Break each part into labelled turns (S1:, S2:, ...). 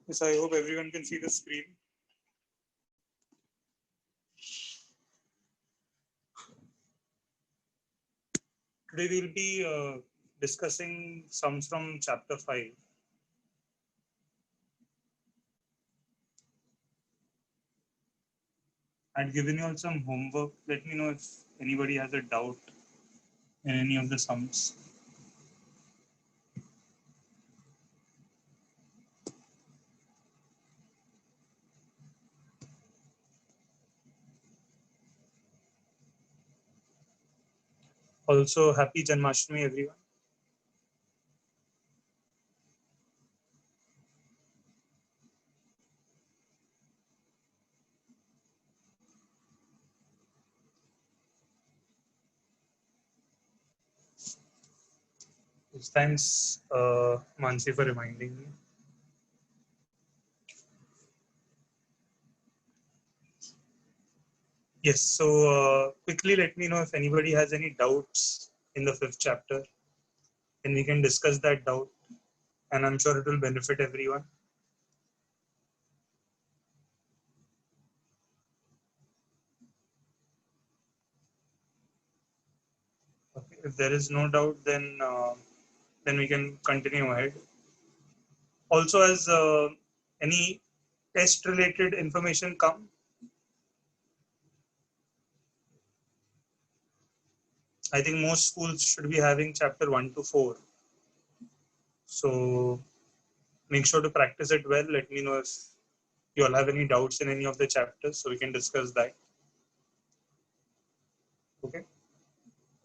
S1: Yes, I hope everyone can see the screen. Today we'll be discussing sums from chapter 5. I'd given you all some homework. Let me know if anybody has a doubt in any of the sums. Also, happy Janmashtami, everyone. Thanks, Mansi, for reminding me. Yes, so quickly let me know if anybody has any doubts in the 5th chapter, and we can discuss that doubt, and I'm sure it will benefit everyone. Okay. If there is no doubt, then we can continue ahead. Also, as any test related information come, I think most schools should be having chapter 1 to 4. So make sure to practice it well. Let me know if you all have any doubts in any of the chapters so we can discuss that. Okay.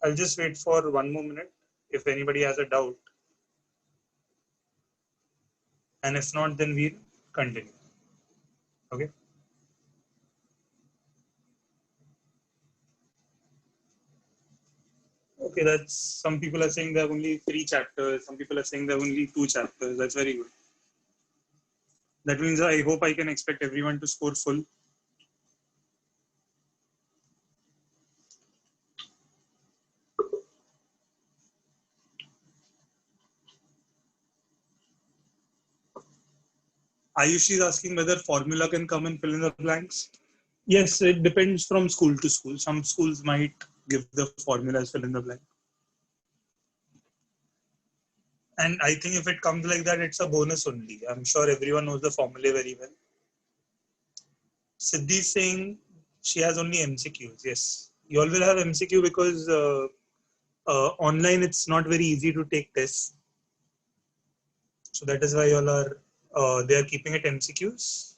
S1: I'll just wait for one more minute if anybody has a doubt. And if not, then we'll continue. Okay. Okay, that's some people are saying there are only 3 chapters, some people are saying there are only 2 chapters. That's very good. That means I hope I can expect everyone to score full. Ayushi is asking whether formula can come and fill in the blanks. Yes, it depends from school to school. Some schools might give the formula as fill in the blank. And I think if it comes like that, it's a bonus only. I'm sure everyone knows the formula very well. Siddhi is saying she has only MCQs. Yes, you all will have MCQ because online it's not very easy to take tests. So that is why you all are they are keeping it MCQs.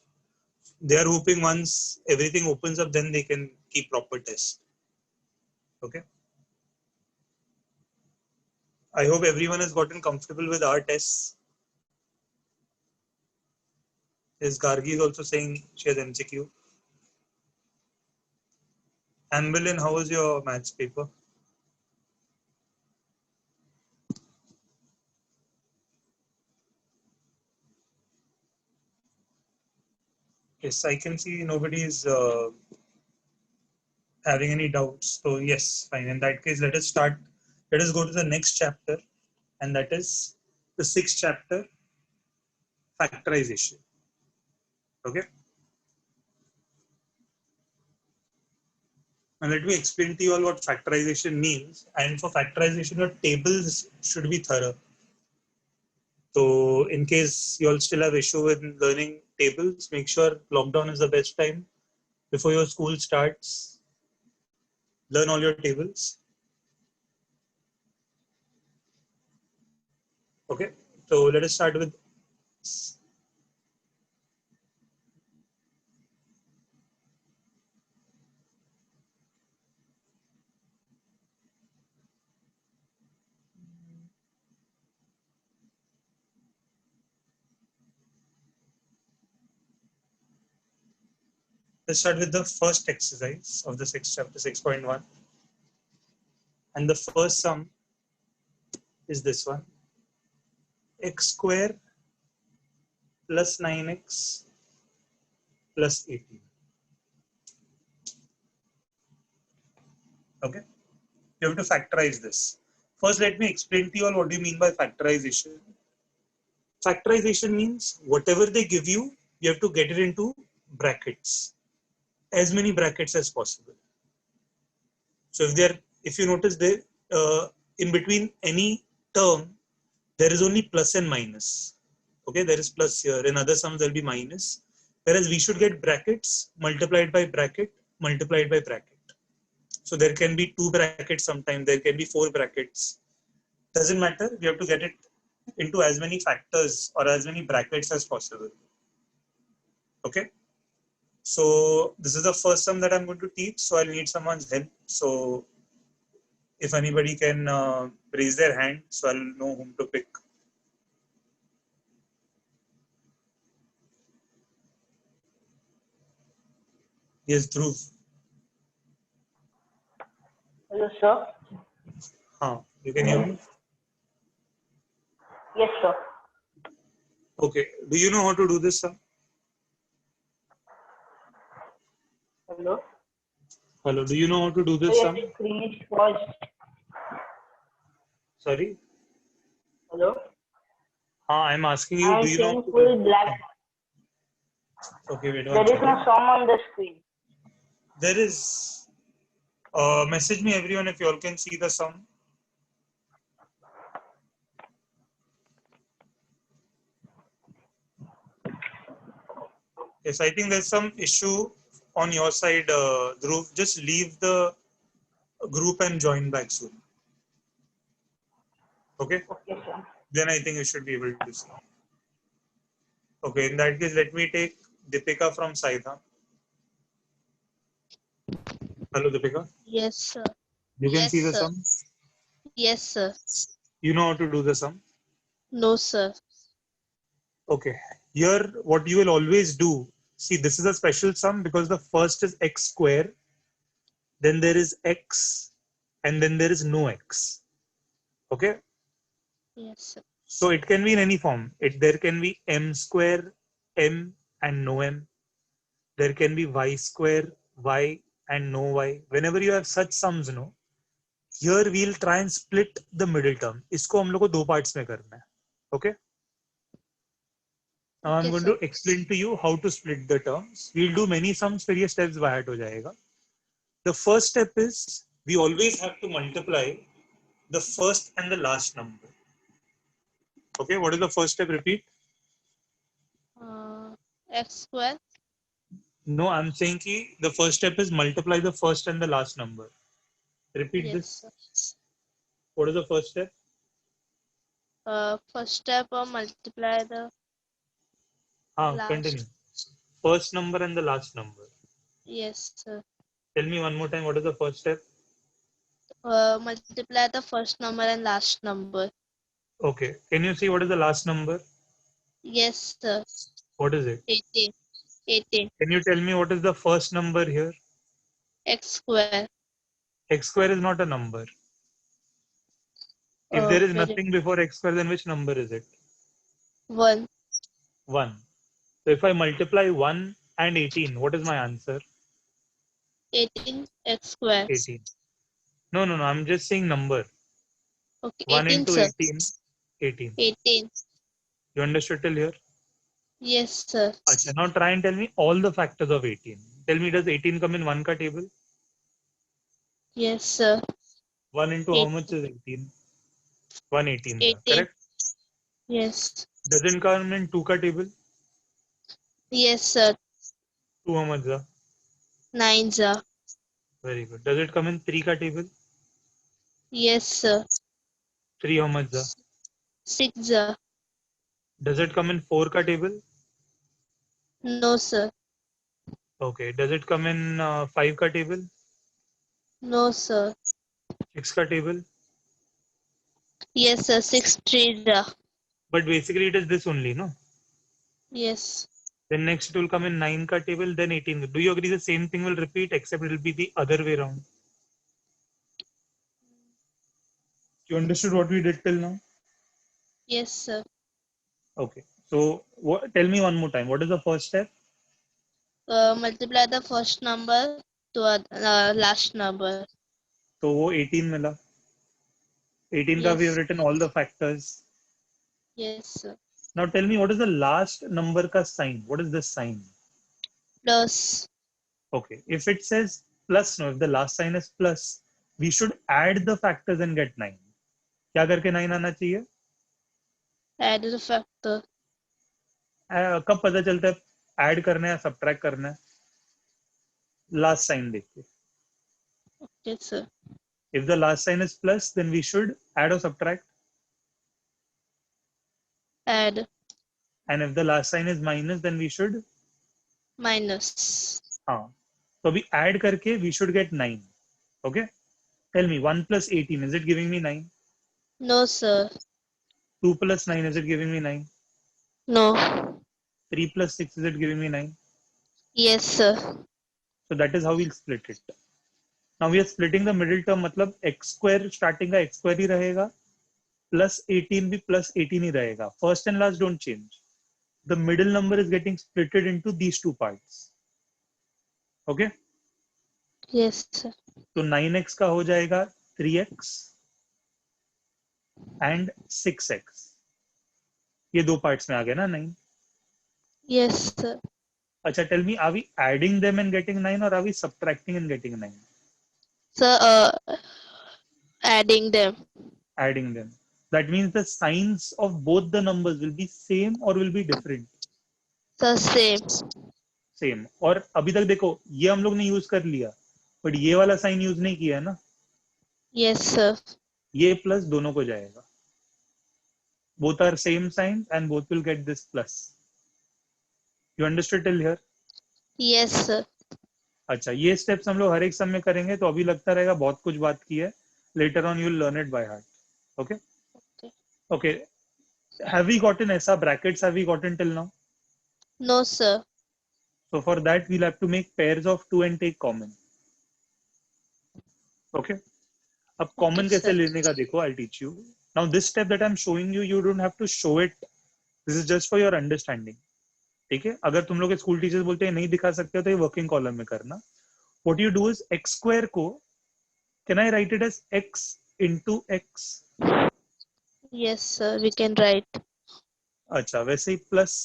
S1: They are hoping once everything opens up, then they can keep proper tests. Okay. I hope everyone has gotten comfortable with our tests. Yes, Gargi is also saying she has MCQ. Amberlin, how was your maths paper? Yes, I can see nobody is having any doubts. So yes, fine. In that case, let us start. Let us go to the next chapter, and that is the 6th chapter, factorization. Okay. Now let me explain to you all what factorization means. And for factorization, your tables should be thorough. So in case you all still have issue with learning tables, make sure lockdown is the best time before your school starts. Learn all your tables. Okay. So let us start with let's start with the first exercise of the 6th chapter 6.1. And the first sum is this one. X square plus 9x plus 18. Okay. You have to factorize this. First, let me explain to you all what do you mean by factorization. Factorization means whatever they give you, you have to get it into brackets, as many brackets as possible. So if you notice there, in between any term, there is only plus and minus. Okay, there is plus here. In other sums, there will be minus. Whereas we should get brackets multiplied by bracket multiplied by bracket. So there can be 2 brackets sometimes, there can be 4 brackets. Doesn't matter, we have to get it into as many factors or as many brackets as possible. Okay. So this is the first sum that I'm going to teach. So I'll need someone's help. So if anybody can raise their hand, so I'll know whom to pick. Yes, Dhruv.
S2: Hello, sir.
S1: You can hear me?
S2: Yes, sir.
S1: Okay. Do you know how to do this, sir?
S2: Hello.
S1: Hello. Do you know how to do this, sir?
S2: Your screen is paused.
S1: Sorry?
S2: Hello.
S1: I'm asking you,
S2: I'm
S1: do you know?
S2: seeing full black.
S1: Okay, wait
S2: There is no sum on the screen.
S1: There is. Message me everyone if you all can see the sum. Yes, I think there's some issue on your side, Dhruv. Just leave the group and join back soon. Okay?
S2: Okay, sir.
S1: Then I think you should be able to see. Okay, in that case, let me take Deepika from Saidha. Hello, Deepika.
S3: Yes, sir.
S1: You can
S3: Yes,
S1: see the
S3: sir.
S1: sum?
S3: Yes, sir.
S1: You know how to do the sum?
S3: No, sir.
S1: Okay. Here, what you will always do, see, this is a special sum because the first is x square, then there is x, and then there is no x. Okay.
S3: Yes, sir.
S1: So it can be in any form. There can be m square, m, and no m. There can be y square, y, and no y. Whenever you have such sums, no, here we'll try and split the middle term. इसको हम लोग को 2 parts में करना है. Okay. Now I'm
S3: Okay,
S1: going
S3: sir.
S1: to explain to you how to split the terms. We'll do many sums, फिर ये steps by heart हो जाएगा. The first step is we always have to multiply the first and the last number. Okay, what is the first step? Repeat.
S3: X square.
S1: No, I'm saying ki the first step is multiply the first and the last number. Repeat
S3: Yes,
S1: this.
S3: sir.
S1: What is the first step?
S3: First step multiply the last.
S1: Continue. First number and the last number.
S3: Yes, sir.
S1: Tell me one more time, what is the first step?
S3: Multiply the first number and last number.
S1: Okay. Can you see what is the last number?
S3: Yes, sir.
S1: What is it?
S3: 18. 18.
S1: Can you tell me what is the first number here?
S3: X square.
S1: X square is not a number. If there is
S3: Very
S1: nothing before x square, then which number is it?
S3: 1.
S1: 1. So if I multiply 1 and 18, what is my answer?
S3: 18 X square.
S1: 18. No, I'm just saying number.
S3: Okay,
S1: 1
S3: 18,
S1: into
S3: sir.
S1: 18, 18.
S3: 18.
S1: You understood till here?
S3: Yes, sir.
S1: Achha, now try and tell me all the factors of 18. Tell me, does 18 come in 1 ka table?
S3: Yes, sir.
S1: 1 into how much is 18? 118.
S3: 18.
S1: Correct?
S3: Yes.
S1: Doesn't come in 2 ka table?
S3: Yes, sir.
S1: 2 how much?
S3: 9, sir.
S1: Very good. Does it come in 3 ka table?
S3: Yes, sir.
S1: 3 how much?
S3: 6, sir.
S1: Does it come in 4 ka table?
S3: No, sir.
S1: Okay. Does it come in 5 ka table?
S3: No, sir.
S1: 6 ka table?
S3: Yes, sir. 6, 3, sir.
S1: But basically it is this only, no?
S3: Yes.
S1: Then next it will come in 9 ka table, then 18. Do you agree the same thing will repeat except it will be the other way around? You understood what we did till now?
S3: Yes, sir.
S1: Okay. So tell me one more time. What is the first step?
S3: Multiply the first number to last number.
S1: So वो 18 मिला. 18 का we have
S3: Yes.
S1: written all the factors.
S3: Yes, sir.
S1: Now tell me, what is the last number ka sign? What is this sign?
S3: Plus.
S1: Okay, if it says plus, no, if the last sign is plus, we should add the factors and get 9. क्या करके 9 आना चाहिए?
S3: Add the factor.
S1: कब पता चलता है add करना है या सब्ट्रैक्ट करना है? लास्ट साइन देख के.
S3: Okay, sir.
S1: If the last sign is plus, then we should add or subtract.
S3: Add.
S1: And if the last sign is minus, then we should.
S3: Minus.
S1: हाँ. तो अभी add करके we should get 9. Okay. Tell me, 1 plus 18, is it giving me 9?
S3: No, sir.
S1: 2 plus 9, is it giving me 9?
S3: No.
S1: 3 plus 6, is it giving me 9?
S3: Yes, sir.
S1: So that is how we'll split it. Now we are splitting the middle term, मतलब x square starting का x square ही रहेगा, plus 18 भी plus 18 ही रहेगा. First and last don't change. The middle number is getting splitted into these two parts. Okay?
S3: Yes, sir.
S1: तो 9x का हो जाएगा 3x and 6x. ये दो parts में आ गया ना 9.
S3: Yes, sir.
S1: अच्छा, tell me, are we adding them and getting 9 or are we subtracting and getting 9?
S3: Sir, adding them.
S1: Adding them. That means the signs of both the numbers will be same or will be different?
S3: Sir, same.
S1: Same. और अभी तक देखो, ये हम लोग ने use कर लिया, बट ये वाला साइन यूज नहीं किया है ना.
S3: Yes, sir.
S1: ये प्लस दोनों को जाएगा. Both are same signs and both will get this plus. You understood till here?
S3: Yes, sir.
S1: अच्छा, ये स्टेप्स हम लोग हर एक सम में करेंगे, तो अभी लगता रहेगा बहुत कुछ बात की है. Later on you will learn it by heart. Okay?
S3: Okay.
S1: Okay. Have we gotten ऐसा brackets? Have we gotten till now?
S3: No, sir.
S1: So for that we'll have to make pairs of 2 and take common. Okay. अब common
S3: Okay,
S1: कैसे
S3: sir.
S1: लेने का देखो, I'll teach you. Now this step that I'm showing you, you don't have to show it. This is just for your understanding. ठीक है? अगर तुम लोग के स्कूल टीचर्स बोलते हैं नहीं दिखा सकते हो तो ये वर्किंग कॉलम में करना. What you do is x square को, can I write it as x into x?
S3: Yes, sir. We can write.
S1: अच्छा, वैसे ही plus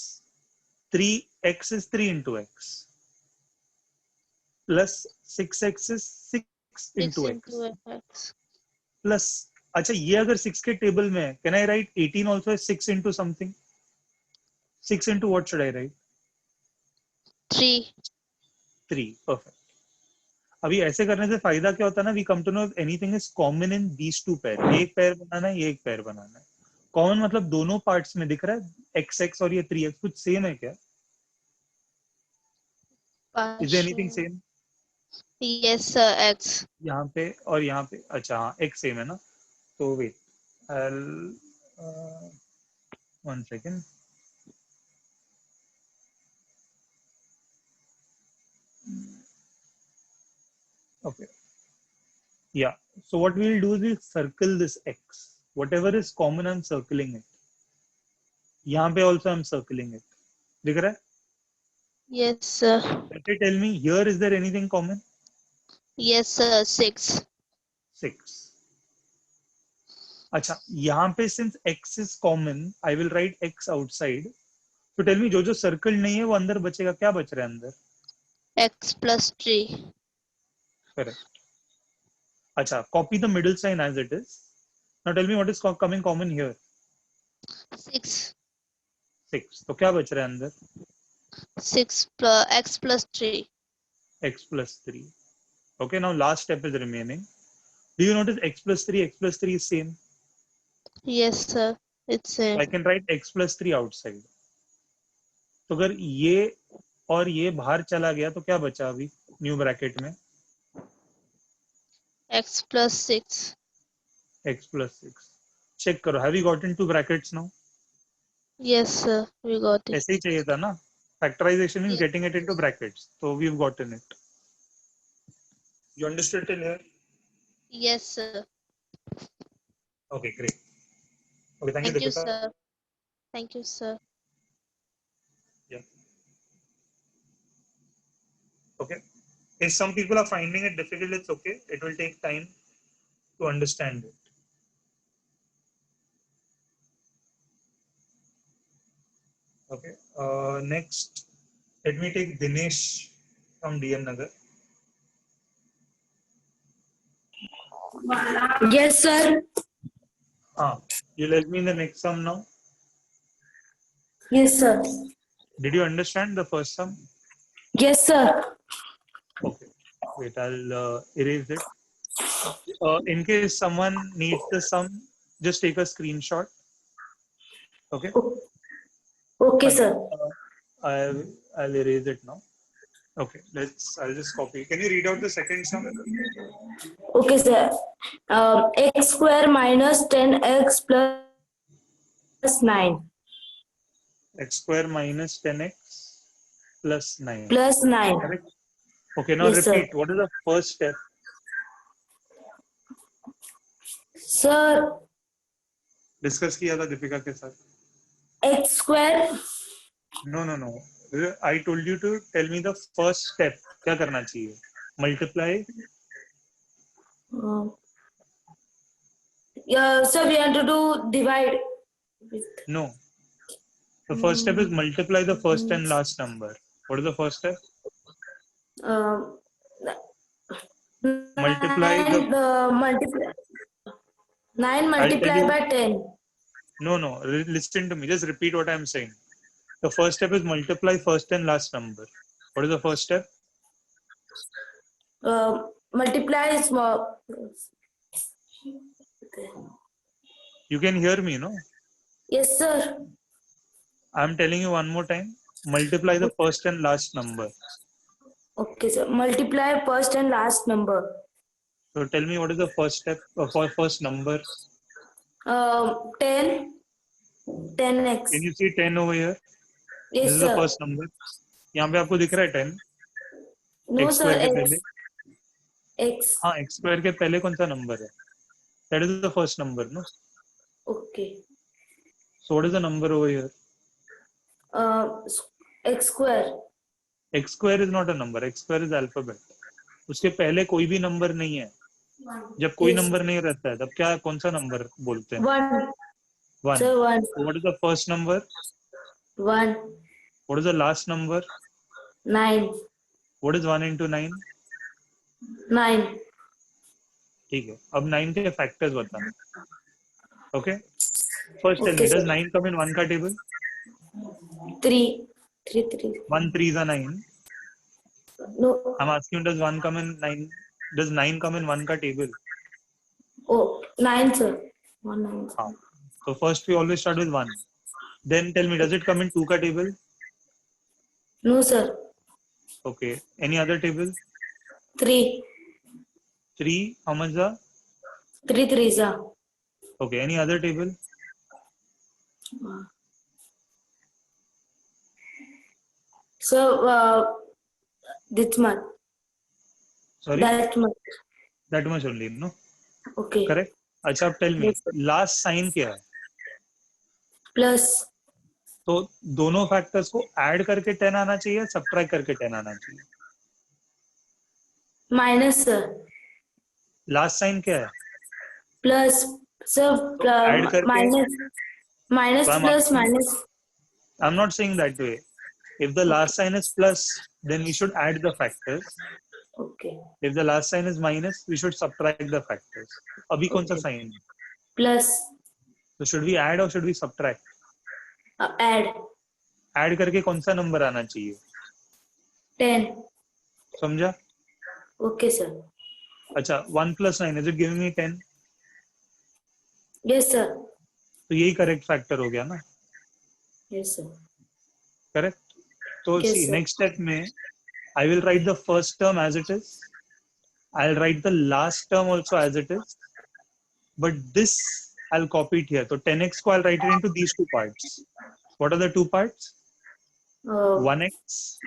S1: 3x is 3 into x. Plus 6x is 6
S3: 6
S1: into x.
S3: into x.
S1: Plus, अच्छा ये अगर 6 के table में है, can I write 18 also as 6 into something? 6 into what should I write?
S3: 3.
S1: 3. Perfect. अभी ऐसे करने से फायदा क्या होता है ना, we come to know if anything is common in these two pair. ये एक पैर बनाना है, ये एक पैर बनाना है. कॉमन मतलब दोनों पार्ट्स में दिख रहा है x और ये 3x कुछ सेम है क्या? Is there anything
S3: Partial.
S1: same?
S3: Yes, sir. X.
S1: यहाँ पे और यहाँ पे, अच्छा हाँ x सेम है ना. तो wait, I'll one second. Okay. Yeah. So what we'll do is we'll circle this x. Whatever is common, I'm circling it. यहाँ पे also I'm circling it. दिख रहा है?
S3: Yes, sir.
S1: Let me tell me, here is there anything common?
S3: Yes, sir. 6.
S1: 6. अच्छा, यहाँ पे since x is common, I will write x outside. So tell me, जो जो circle नहीं है वो अंदर बचेगा. क्या बच रहा है अंदर?
S3: X plus 3.
S1: Correct. अच्छा, copy the middle sign as it is. Now tell me what is coming common here.
S3: 6.
S1: 6. तो क्या बच रहा है अंदर?
S3: 6 plus X plus 3.
S1: X plus 3. Okay, now last step is remaining. Do you notice x plus 3? X plus 3 is same.
S3: Yes, sir. It's
S1: So I
S3: same.
S1: can write x plus 3 outside. तो अगर ये और ये बाहर चला गया तो क्या बचा अभी न्यू ब्रैकेट में?
S3: X plus 6.
S1: x plus 6. Check करो, have you gotten two brackets now?
S3: Yes, sir. We got it.
S1: ऐसे ही चाहिए था ना. Factorization means
S3: Yes.
S1: getting it into brackets. So we've gotten it. You understood till here?
S3: Yes, sir.
S1: Okay, great. Okay, thank you,
S3: Thank you,
S1: Deepika.
S3: sir. Thank you, sir.
S1: Yeah. Okay. If some people are finding it difficult, it's okay. It will take time to understand it. Okay. Next, let me take Dinesh from DM Nagar.
S4: Yes, sir.
S1: You let me in the next sum now.
S4: Yes, sir.
S1: Did you understand the first sum?
S4: Yes, sir.
S1: Okay. Wait, I'll erase it. In case someone needs the sum, just take a screenshot. Okay.
S4: Okay,
S1: Fine.
S4: sir.
S1: I'll erase it now. Okay. I'll just copy. Can you read out the second sum?
S4: Okay, sir. X square minus 10x plus 9
S1: X square minus 10x plus 9.
S4: plus 9.
S1: Correct. Okay. Now
S4: Yes, sir.
S1: repeat. What is the first step?
S4: Sir,
S1: discuss किया था दीपिका के साथ.
S4: x square.
S1: No. I told you to tell me the first step. क्या करना चाहिए? Multiply.
S4: Sir, we have to do divide.
S1: No. The first step is multiply the first and last number. What is the first step? Multiply the.
S4: 9
S1: I'll tell
S4: multiplied
S1: you.
S4: by 10.
S1: No. Listen to me. Just repeat what I'm saying. The first step is multiply first and last number. What is the first step?
S4: Multiply small.
S1: You can hear me, no?
S4: Yes, sir.
S1: I'm telling you one more time. Multiply the first and last number.
S4: Okay, sir. Multiply first and last number.
S1: So tell me what is the first step for first number?
S4: 10. 10x.
S1: Can you see 10 over here?
S4: Yes,
S1: This is
S4: sir.
S1: the first number. यहाँ पे आपको दिख रहा है 10?
S4: No,
S1: X
S4: sir.
S1: square के
S4: X.
S1: पहले.
S4: X.
S1: हाँ, x square के पहले कौन सा number है? That is the first number, no?
S4: Okay.
S1: So what is the number over here?
S4: X square.
S1: X square is not a number. X square is alphabet. उसके पहले कोई भी नंबर नहीं है. जब कोई
S4: Yes.
S1: नंबर नहीं रहता है, तब क्या कौन सा नंबर बोलते हैं?
S4: 1.
S1: 1.
S4: Sir, 1.
S1: So what is the first number?
S4: 1.
S1: What is the last number?
S4: 9.
S1: What is 1 into 9?
S4: 9.
S1: ठीक है. अब 9 के factors बताना. Okay. First tell
S4: Okay,
S1: me, does
S4: sir.
S1: 9 come in 1 का table?
S4: 3. 3, 3.
S1: 1 3 is a 9.
S4: No.
S1: I'm asking you, does 1 come in 9? Does 9 come in 1 ka table?
S4: Oh, 9, sir. 1, 9.
S1: हाँ. So first we always start with 1. Then tell me, does it come in 2 ka table?
S4: No, sir.
S1: Okay. Any other table?
S4: 3.
S1: 3, how much the?
S4: 3 3s are.
S1: Okay. Any other table?
S4: So, this much.
S1: Sorry?
S4: That much.
S1: That much only, no?
S4: Okay.
S1: Correct? अच्छा, अब tell me,
S4: Yes, sir.
S1: last sign क्या है?
S4: Plus.
S1: तो दोनों factors को add करके 10 आना चाहिए, सब्ट्रैक्ट करके 10 आना चाहिए.
S4: Minus, sir.
S1: लास्ट साइन क्या है?
S4: Plus. Sir,
S1: ऐड करके.
S4: minus. Minus
S1: So I'm
S4: plus
S1: asking,
S4: minus.
S1: I'm not saying that way. If the last sign is plus, then we should add the factors.
S4: Okay.
S1: If the last sign is minus, we should subtract the factors. अभी कौन सा sign है?
S4: Plus.
S1: So should we add or should we subtract?
S4: Add.
S1: Add करके कौन सा number आना चाहिए?
S4: 10.
S1: समझा?
S4: Okay, sir.
S1: अच्छा, 1 plus 9, is it giving me 10?
S4: Yes, sir.
S1: तो यही correct factor हो गया ना?
S4: Yes, sir.
S1: Correct? तो
S4: Yes,
S1: see,
S4: sir.
S1: next step में I will write the first term as it is. I'll write the last term also as it is. But this I'll copy it here. So 10x को I'll write it into these two parts. What are the two parts? 1x.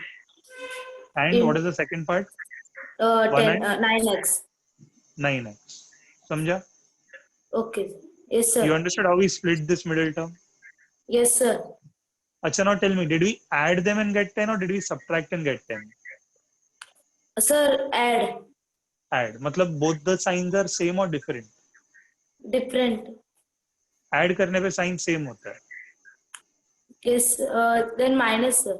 S1: And what is the second part?
S4: 10, 9x.
S1: 9x. समझा?
S4: Okay. Yes, sir.
S1: You understood how we split this middle term?
S4: Yes, sir.
S1: Acha, now tell me, did we add them and get 10 or did we subtract and get 10?
S4: Sir, add.
S1: Add. मतलब both the signs are same or different?
S4: Different.
S1: Add करने पे sign same होता है.
S4: Yes, then minus, sir.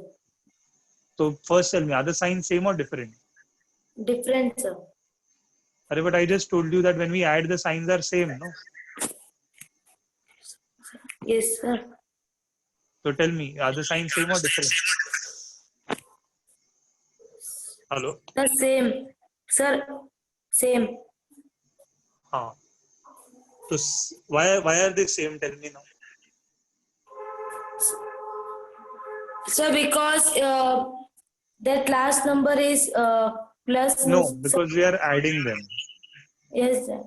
S1: So first tell me, are the signs same or different?
S4: Different, sir.
S1: But I just told you that when we add, the signs are same, no?
S4: Yes, sir.
S1: So tell me, are the signs same or different? Hello?
S4: The same. Sir, same.
S1: Huh. So why are they same? Tell me now.
S4: Sir, because that last number is plus.
S1: No,
S4: Sir,
S1: because we are adding them.
S4: yes, sir.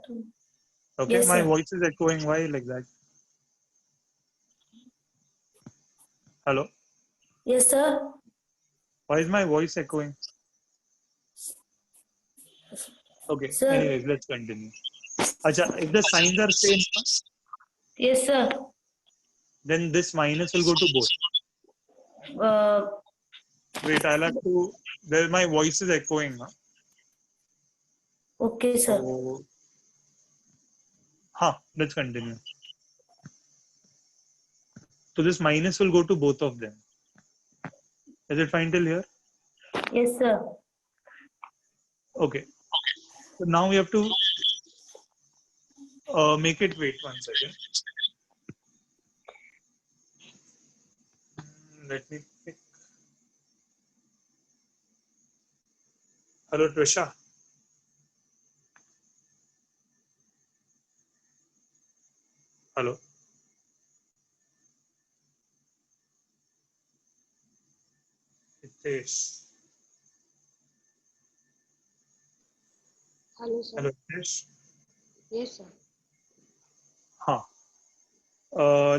S1: Okay,
S4: Yes,
S1: my
S4: sir.
S1: voice is echoing. Why like that? Hello?
S4: Yes, sir.
S1: Why is my voice echoing? Okay,
S4: Sir.
S1: anyways, let's continue. Acha, if the signs are same,
S4: Yes, sir.
S1: then this minus will go to both.
S4: Uh,
S1: Wait, I'll have to. There, my voice is echoing. Huh?
S4: okay, sir.
S1: So, let's continue. So this minus will go to both of them. Is it fine till here?
S4: Yes, sir.
S1: Okay. So now we have to make it. Wait 1 second. Let me pick. Hello, Trisha. Hello. Hitesh.
S5: Hello, sir.
S1: Hello, Hitesh.
S5: Yes, sir.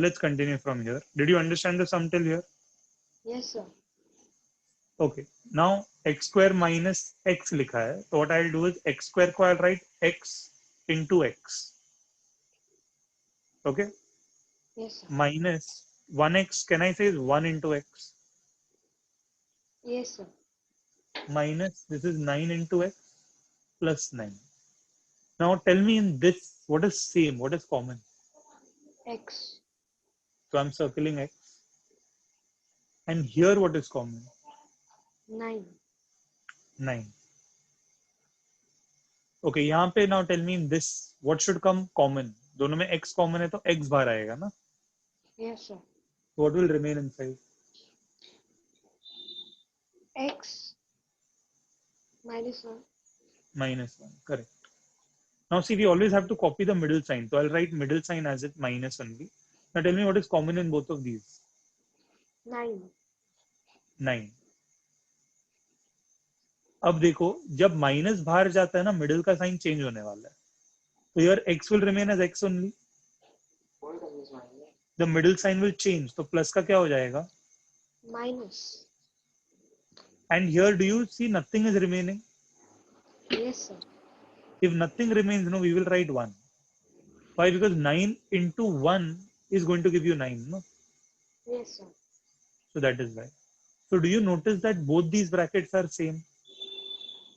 S1: Let's continue from here. Did you understand the sum till here?
S5: Yes, sir.
S1: Okay. Now x square minus x लिखा है. So what I'll do is x square को I'll write x into x. Okay.
S5: Yes, sir.
S1: Minus 1x. Can I say is 1 into x?
S5: Yes, sir.
S1: Minus this is 9 into x plus 9. Now tell me in this what is same, what is common?
S5: X.
S1: So I'm circling x. And here what is common?
S5: 9.
S1: 9. Okay, यहाँ पे now tell me in this what should come common? दोनों में x common है तो x बाहर आएगा ना?
S5: Yes, sir.
S1: What will remain inside?
S5: X minus 1.
S1: Minus 1. Correct. Now see, we always have to copy the middle sign. So I'll write middle sign as it minus only. Now tell me what is common in both of these?
S5: 9.
S1: 9. अब देखो जब minus बाहर जाता है ना middle का sign change होने वाला है तो your x will remain as x only the middle sign will change तो प्लस का क्या हो जाएगा
S5: Minus.
S1: And here do you see nothing is remaining
S5: Yes, sir.
S1: if nothing remains no we will write 1 why because 9 into 1 is going to give you 9 no
S5: Yes, sir.
S1: so that is why so do you notice that both these brackets are same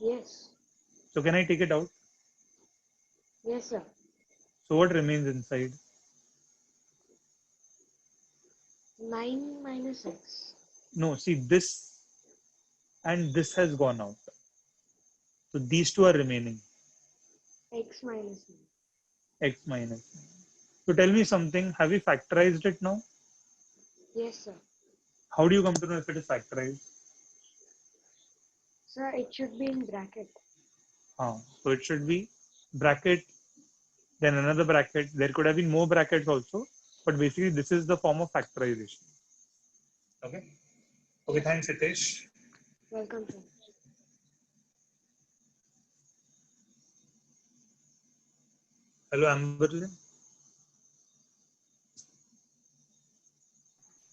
S5: Yes.
S1: so can I take it out
S5: Yes, sir.
S1: so what remains inside
S5: 9 minus x.
S1: no see this and this has gone out so these two are remaining
S5: X minus 1.
S1: x minus 9. So tell me something have we factorized it now
S5: Yes, sir.
S1: how do you come to know if it is factorized
S5: Sir, it should be in bracket.
S1: so it should be bracket then another bracket there could have been more brackets also but basically this is the form of factorization okay
S5: Yes,
S1: thanks Hitesh
S5: Welcome, sir.
S1: hello Amberlin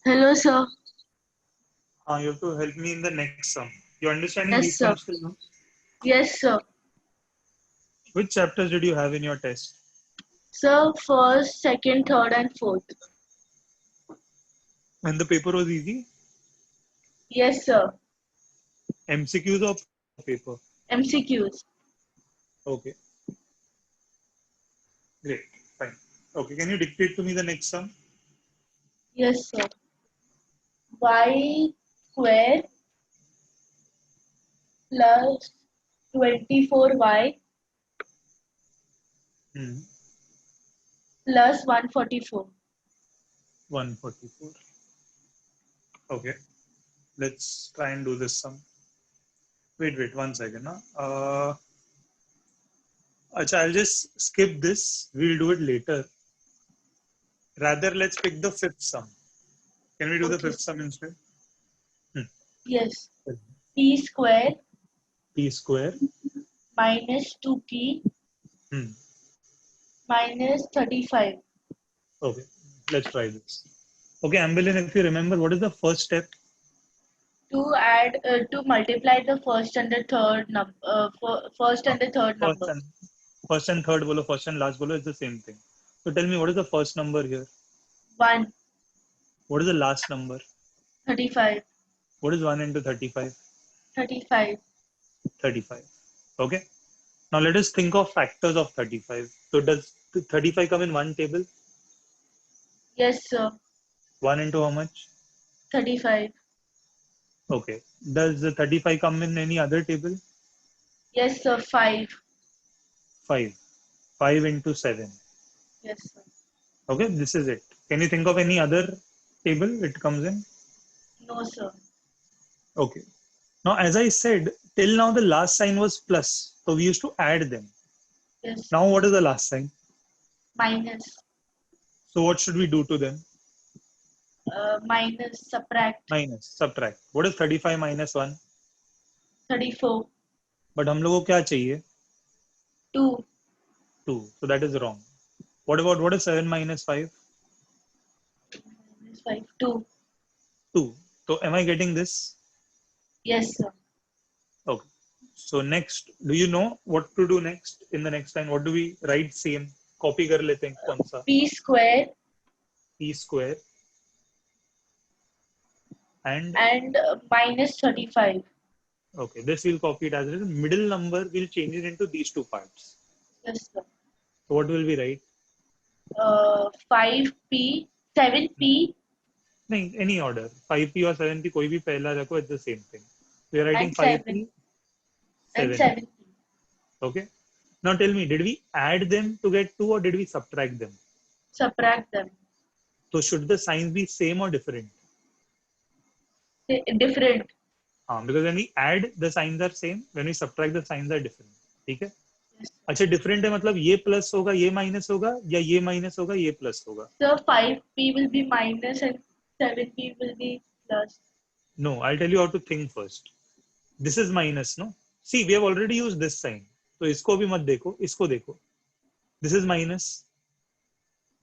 S6: Hello, sir.
S1: you have to help me in the next sum you understanding
S6: Yes,
S1: these
S6: sir.
S1: sums till now
S6: Yes, sir.
S1: which chapters did you have in your test
S6: Sir, first, second, third, and fourth.
S1: and the paper was easy
S6: Yes, sir.
S1: MCQs or paper
S6: MCQs.
S1: okay great fine okay can you dictate to me the next sum
S6: Yes, sir. y square plus 24y plus 144.
S1: 144. Okay. Let's try and do this sum. Wait, 1 second. I'll just skip this. We'll do it later. Rather, let's pick the fifth sum. Can we do the
S6: Okay.
S1: fifth sum instead?
S6: Yes. P square
S1: P square.
S6: minus 2p minus 35.
S1: Okay. Let's try this. Okay, Ambilin, if you remember, what is the first step?
S6: To multiply the first and the third number, first and the third
S1: First
S6: number.
S1: and third bolo, first and last bolo is the same thing. So tell me, what is the first number here?
S6: 1,
S1: What is the last number?
S6: 35,
S1: What is 1 into 35?
S6: 35.
S1: 35. Okay. Now let us think of factors of 35. So does 35 come in one table?
S6: Yes, sir.
S1: 1 into how much?
S6: 35.
S1: Okay. Does the 35 come in any other table?
S6: Yes, sir. 5.
S1: 5. 5 into 7.
S6: Yes, sir.
S1: Okay, this is it. Can you think of any other table it comes in?
S6: No, sir.
S1: Okay. Now, as I said, till now the last sign was plus. So we used to add them.
S6: Yes.
S1: Now what is the last sign?
S6: Minus.
S1: So what should we do to them?
S6: Minus. Subtract.
S1: Minus, subtract. What is 35 minus 1?
S6: 34.
S1: But हम लोगों को क्या चाहिए?
S6: 2.
S1: 2. So that is wrong. What is 7 minus 5?
S6: Minus 5. 2.
S1: 2. So am I getting this?
S6: Yes, sir.
S1: Okay. So next, do you know what to do next in the next line? What do we write same? Copy कर लेते हैं कौन सा?
S6: P square
S1: P square and
S6: minus 35.
S1: okay, this we'll copy it as it is. Middle number we'll change it into these two parts.
S6: Yes, sir.
S1: So what will we write?
S6: 5p, 7p,
S1: नहीं, any order. 5p or 7p कोई भी पहला रखो, it's the same thing. We are writing
S6: and
S1: 5p,
S6: 7.
S1: 7.
S6: And 7p.
S1: Okay. Now tell me, did we add them to get 2 or did we subtract them?
S6: Subtract them.
S1: So should the signs be same or different?
S6: Different.
S1: Because when we add, the signs are same. When we subtract, the signs are different. ठीक है?
S6: Yes.
S1: अच्छा, different है मतलब ये plus होगा, ये minus होगा, या ये minus होगा, ये plus होगा.
S6: So 5p will be minus and 7p will be plus.
S1: No, I'll tell you how to think first. This is minus, no? See, we have already used this sign. So इसको भी मत देखो, इसको देखो. This is minus.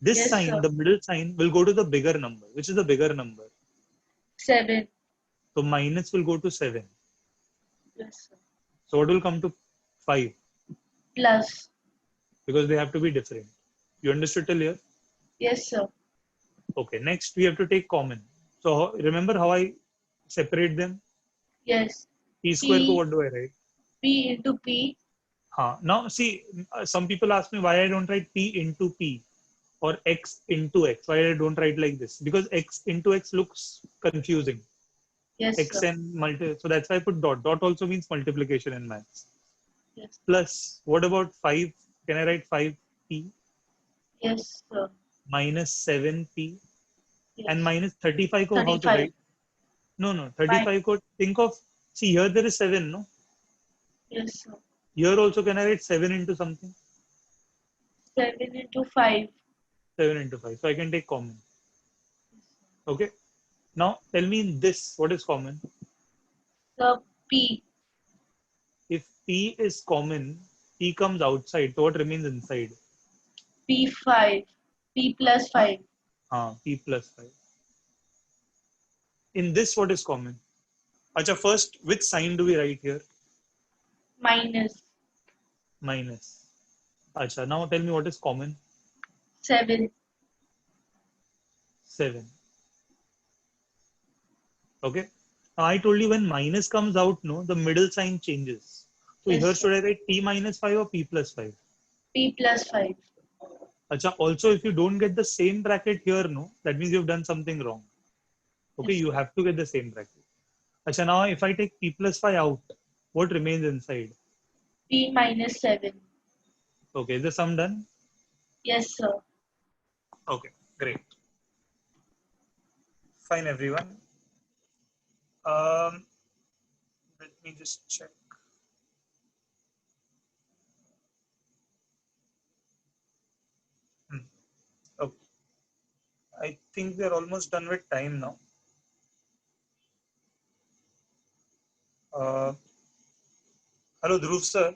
S1: This
S6: Yes,
S1: sign,
S6: sir.
S1: the middle sign, will go to the bigger number. Which is the bigger number?
S6: 7.
S1: So minus will go to 7.
S6: Yes, sir.
S1: So what will come to 5?
S6: Plus.
S1: Because they have to be different. You understood till here?
S6: Yes, sir.
S1: Okay, next we have to take common. So remember how I separate them?
S6: Yes.
S1: P square
S6: P.
S1: ko what do I write?
S6: P into P.
S1: Now see, some people ask me why I don't write P into P or X into X. Why I don't write like this? Because X into X looks confusing.
S6: Yes,
S1: X
S6: sir.
S1: and multi. So that's why I put dot. Dot also means multiplication in maths.
S6: Yes.
S1: Plus, what about 5? Can I write 5P
S6: Yes, sir.
S1: minus 7P
S6: Yes.
S1: and minus 35 ko how to
S6: 35.
S1: write? No. 35 ko think of, see here there is 7, no?
S6: Yes, sir.
S1: Here also can I write 7 into something?
S6: 7 into 5.
S1: 7 into 5. So I can take common. Okay. Now tell me in this, what is common?
S6: So P.
S1: If P is common, P comes outside. So what remains inside?
S6: P5. P plus 5.
S1: P plus 5. In this, what is common? Acha, first, which sign do we write here?
S6: Minus.
S1: Minus. Acha, now tell me what is common?
S6: 7.
S1: 7. Okay. Now I told you when minus comes out, no, the middle sign changes. So
S6: Yes,
S1: here
S6: sir.
S1: should I write P minus 5 or P plus 5?
S6: P plus 5.
S1: Acha, also if you don't get the same bracket here, no, that means you've done something wrong. Okay,
S6: Yes.
S1: you have to get the same bracket. Acha, now if I take p plus 5 out, what remains inside?
S6: P minus 7.
S1: Okay, is the sum done?
S6: Yes, sir.
S1: Okay, great. Fine, everyone. Um, let me just check. Okay. I think we're almost done with time now. Uh, hello, Dhruv sir.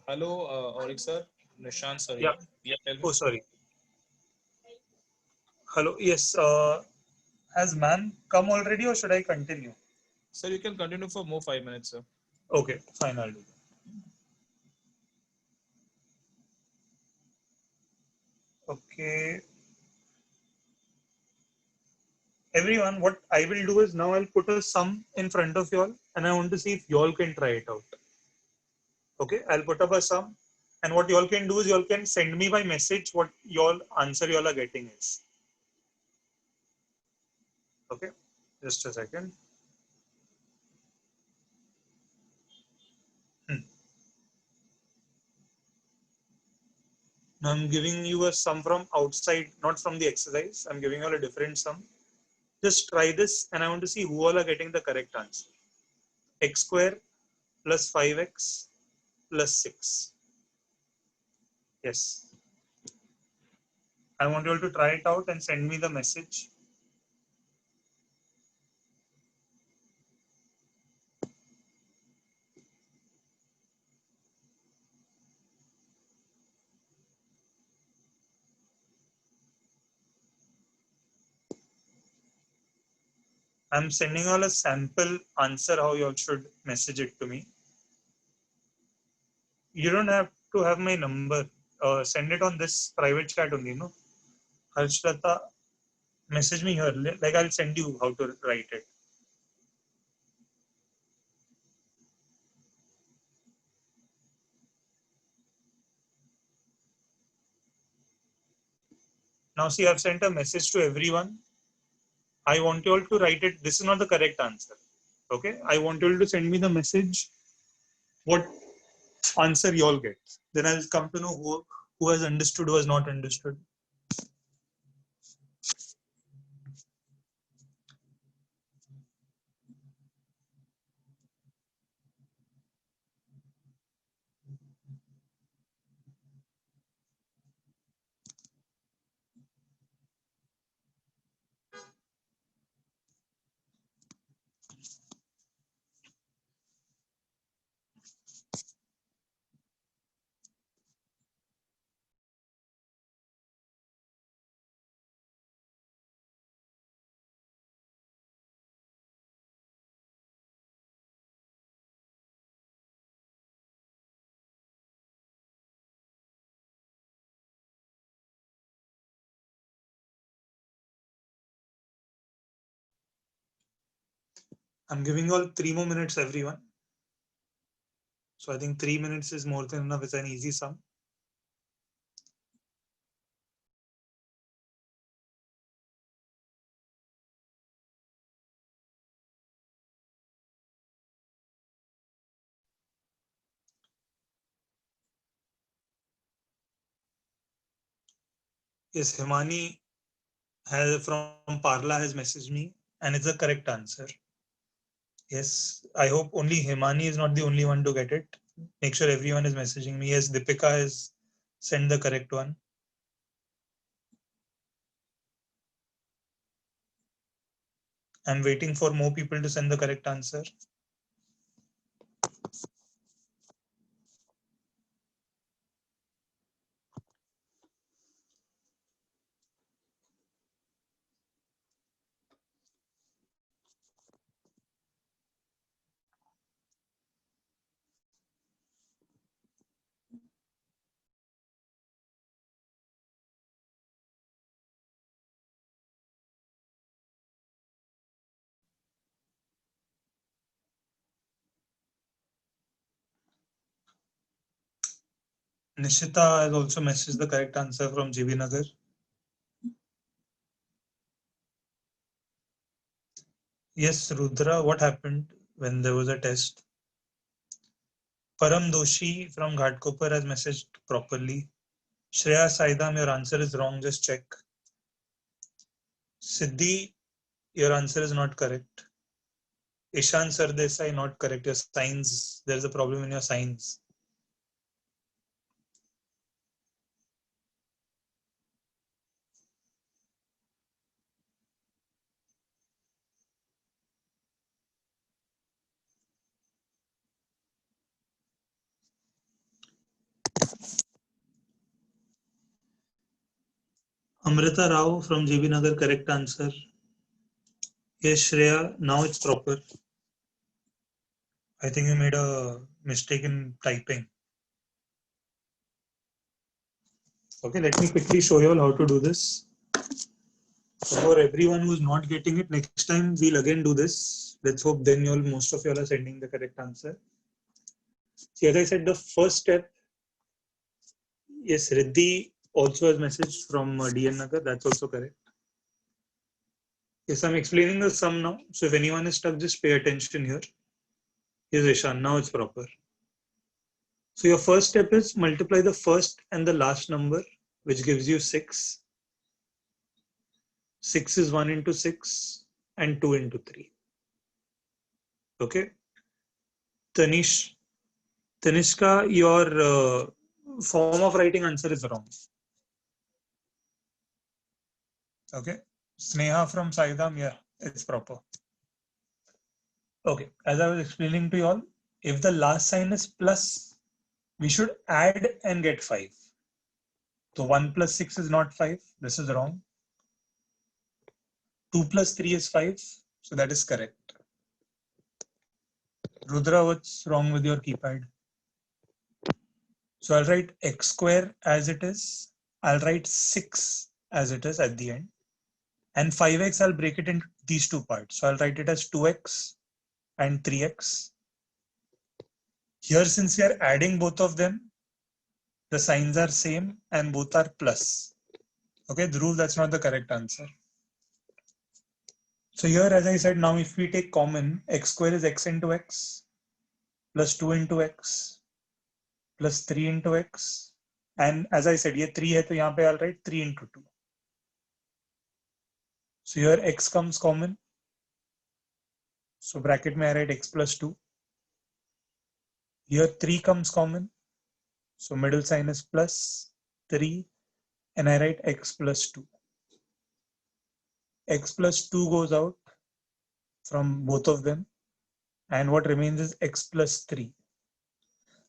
S7: Hello, Aurik sir. Nishant sir
S1: Yeah.
S7: here. Yeah, tell me.
S1: Oh, sorry. Hello. Yes. Has ma'am come already, or should I continue?
S7: Sir, you can continue for more 5 minutes, sir.
S1: Okay, fine. I'll do that. Okay. Everyone, what I will do is now I'll put a sum in front of y'all, and I want to see if y'all can try it out. Okay, I'll put up a sum, and what y'all can do is y'all can send me by message what y'all answer y'all are getting is. Okay, just a second. Now I'm giving you a sum from outside, not from the exercise. I'm giving you all a different sum. Just try this, and I want to see who all are getting the correct answer. X square plus 5x plus 6. Yes. I want you all to try it out and send me the message. I'm sending all a sample answer how you all should message it to me. You don't have to have my number. Send it on this private chat only, no? Harshlata, message me here. Like I'll send you how to write it. Now see, I've sent a message to everyone. I want you all to write it. This is not the correct answer. Okay. I want you all to send me the message. What answer you all get. Then I'll come to know who has understood, who has not understood. I'm giving you all 3 more minutes, everyone. So I think 3 minutes is more than enough. It's an easy sum. Yes, Himani from Parla has messaged me, and it's a correct answer. Yes, I hope only Himani is not the only one to get it. Make sure everyone is messaging me. Yes, Deepika has sent the correct one. I'm waiting for more people to send the correct answer. Nishita has also messaged the correct answer from JB Nagar. Yes, Rudra, what happened when there was a test? Param Doshi from Ghatkopar has messaged properly. Shreya Saidam, your answer is wrong, just check. Siddhi, your answer is not correct. Ishan Sardesai, not correct. Your signs, there's a problem in your signs. Amrita Rao from JB Nagar, correct answer. Yes, Shreya, now it's proper. I think you made a mistake in typing. Okay, let me quickly show you all how to do this. For everyone who's not getting it, next time we'll again do this. Let's hope then most of you all are sending the correct answer. See, as I said, the first step, yes, Riddhi also has message from DN Nagar, that's also correct. Yes, I'm explaining the sum now. So if anyone is stuck, just pay attention here. Here's Ishan, now it's proper. So your first step is multiply the first and the last number, which gives you 6. 6 is 1 into 6 and 2 into 3. Okay. Tanishka, your form of writing answer is wrong. Okay. Sneha from Saidam, yeah, it's proper. Okay. As I was explaining to you all, if the last sign is plus, we should add and get 5. So 1 plus 6 is not 5. This is wrong. 2 plus 3 is 5. So that is correct. Rudra, what's wrong with your keypad? So I'll write x square as it is. I'll write 6 as it is at the end. And 5x, I'll break it into these two parts. So I'll write it as 2x and 3x. Here, since we are adding both of them, the signs are same and both are plus. Okay, Dhruv, that's not the correct answer. So here, as I said, now if we take common, x square is x into x plus 2 into x plus 3 into x. And as I said, ये 3 है, तो यहाँ पे I'll write 3 into 2. So here x comes common. So bracket में I write x plus 2. Here 3 comes common. So middle sign is plus 3 and I write x plus 2. X plus 2 goes out from both of them. And what remains is x plus 3.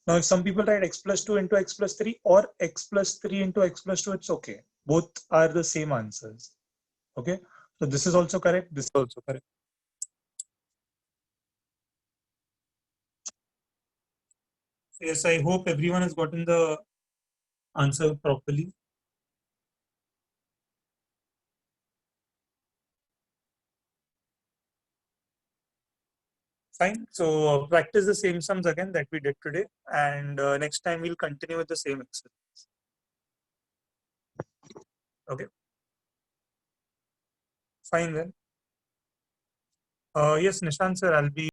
S1: Now, if some people write x plus 2 into x plus 3 or x plus 3 into x plus 2, it's okay. Both are the same answers. Okay. So this is also correct. This is also correct. Yes, I hope everyone has gotten the answer properly. Fine. So practice the same sums again that we did today. And next time we'll continue with the same exercise. Okay. Fine then. Yes, Nishant sir, I'll be